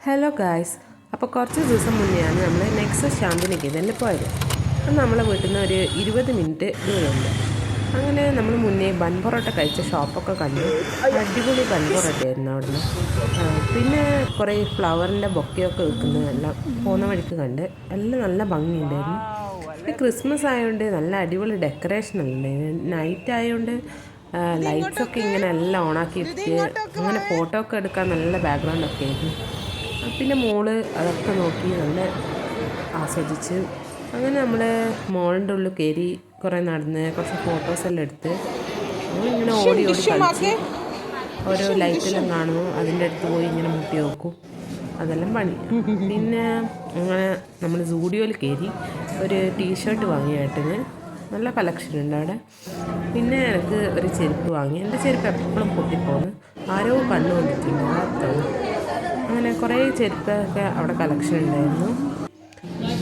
Hello guys, അപ്പോൾ കുറച്ച് ദിവസം മുന്നെയാണ് നമ്മൾ നെക്സസ് ശാന്തിനികേതനിൽ പോയത്. അത് നമ്മളെ വീട്ടിൽ നിന്ന് ഒരു 20 മിനിറ്റ് ദൂരമുണ്ട്. അങ്ങനെ നമ്മൾ മുന്നേ ബൻ പൊറോട്ട കഴിച്ച ഷോപ്പൊക്കെ കണ്ടു. അടിപൊളി ബൻ പൊറോട്ടയായിരുന്നു അവിടുന്ന്. പിന്നെ കുറേ ഫ്ലവറിൻ്റെ ബൊക്കെയൊക്കെ വിൽക്കുന്നതെല്ലാം പോകുന്ന വഴിക്ക് കണ്ട് എല്ലാം നല്ല ഭംഗിയുണ്ടായിരുന്നു. പിന്നെ ക്രിസ്മസ് ആയതുകൊണ്ട് നല്ല അടിപൊളി ഡെക്കറേഷൻ ഉണ്ടായിരുന്നു. നൈറ്റ് ആയതുകൊണ്ട് ലൈറ്റ്സൊക്കെ ഇങ്ങനെ എല്ലാം ഓണാക്കി ഇട്ട് അങ്ങനെ ഫോട്ടോ ഒക്കെ എടുക്കാൻ നല്ല ബാക്ക്ഗ്രൗണ്ടൊക്കെ ആയിരുന്നു. പിന്നെ മോള് അതൊക്കെ നോക്കി നല്ല ആസ്വദിച്ച് അങ്ങനെ നമ്മൾ മോളിൻ്റെ ഉള്ളിൽ കയറി കുറേ നടന്ന് കുറച്ച് ഫോട്ടോസെല്ലാം എടുത്ത് ഇങ്ങനെ ഓടി കളിച്ച് ഓരോ ലൈറ്റെല്ലാം കാണുമ്പോൾ അതിൻ്റെ അടുത്ത് പോയി ഇങ്ങനെ മുട്ടി നോക്കും. അതെല്ലാം പണി. പിന്നെ അങ്ങനെ നമ്മൾ സൂഡിയോയിൽ കയറി ഒരു ടീഷർട്ട് വാങ്ങി ഏട്ടന്. നല്ല കളക്ഷൻ ഉണ്ട് അവിടെ. പിന്നെ എനിക്ക് ഒരു ചെരുപ്പ് വാങ്ങി. എൻ്റെ ചെരുപ്പ് എപ്പോഴും പൊട്ടിപ്പോകുന്നു. ആരോ കണ്ടുകൊണ്ടിട്ടുണ്ട് അതാണ്. അങ്ങനെ കുറേ ചെരുപ്പൊക്കെ അവിടെ കളക്ഷൻ ഉണ്ടായിരുന്നു.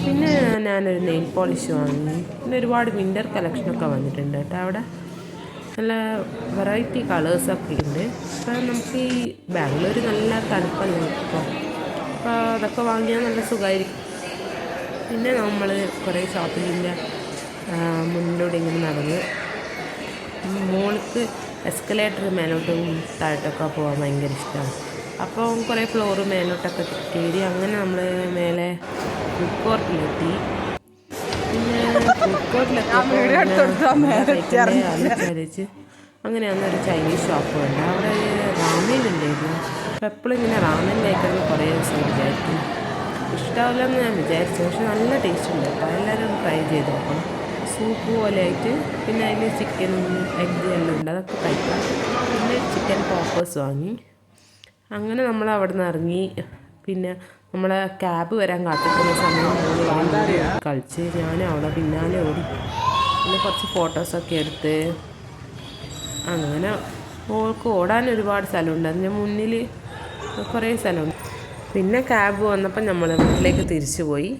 പിന്നെ ഞാനൊരു നെയിൽ പോളിഷ് വാങ്ങി. പിന്നെ ഒരുപാട് വിൻ്റർ കളക്ഷനൊക്കെ വന്നിട്ടുണ്ട് കേട്ടോ അവിടെ. നല്ല വെറൈറ്റി കളേഴ്സൊക്കെ ഉണ്ട്. അപ്പോൾ നമുക്ക് ഈ ബാംഗ്ലൂർ നല്ല തണുപ്പല്ലേ ഇപ്പോൾ, അപ്പോൾ അതൊക്കെ വാങ്ങിയാൽ നല്ല സുഖമായിരിക്കും. പിന്നെ നമ്മൾ കുറേ ഷോപ്പിങ്ങിൻ്റെ മുന്നിലൂടെ ഇങ്ങനെ നടന്ന് മോൾക്ക് എസ്കലേറ്റർ മേലോട്ടും താഴോട്ടൊക്കെ പോകാൻ ഭയങ്കര ഇഷ്ടമാണ്. അപ്പോൾ കുറേ ഫ്ലോറ് മേലോട്ടൊക്കെ കയറി അങ്ങനെ നമ്മൾ മേലെ ഫുഡ് കോർട്ടിലെത്തി. പിന്നെ ഫുഡ് കോർട്ടിലെത്തിയപ്പോൾ അങ്ങനെ അന്നൊരു ചൈനീസ് ഷോപ്പ് ഉണ്ട്. അവിടെ റാമേൻ ഉണ്ടായിരുന്നു. അപ്പോൾ എപ്പോഴും ഇങ്ങനെ റാമേൻ കഴിക്കാൻ കുറേ ദിവസം വിചാരിക്കും. ഇഷ്ടമാവില്ലെന്ന് ഞാൻ വിചാരിച്ചു, പക്ഷെ നല്ല ടേസ്റ്റ് ഉണ്ട് കേട്ടോ. എല്ലാവരും ട്രൈ ചെയ്ത് നോക്കണം. സൂപ്പ് പോലെ ആയിട്ട് പിന്നെ അതിൽ ചിക്കനും എഗ്ഗ് എല്ലാം ഉണ്ട്, അതൊക്കെ കഴിക്കാം. പിന്നെ ചിക്കൻ പോപ്പേഴ്സ് വാങ്ങി. അങ്ങനെ നമ്മൾ അവിടെ നിന്ന് ഇറങ്ങി. പിന്നെ നമ്മളെ ക്യാബ് വരാൻ കാത്തിക്കുന്ന സമയം കളിച്ച് ഞാൻ അവിടെ പിന്നാലെ ഓടി. പിന്നെ കുറച്ച് ഫോട്ടോസൊക്കെ എടുത്ത് അങ്ങനെ ഓൾക്ക് ഓടാൻ ഒരുപാട് സ്ഥലമുണ്ട്. അതിൻ്റെ മുന്നിൽ കുറേ സ്ഥലമുണ്ട്. പിന്നെ ക്യാബ് വന്നപ്പോൾ നമ്മൾ വീട്ടിലേക്ക് തിരിച്ചു പോയി.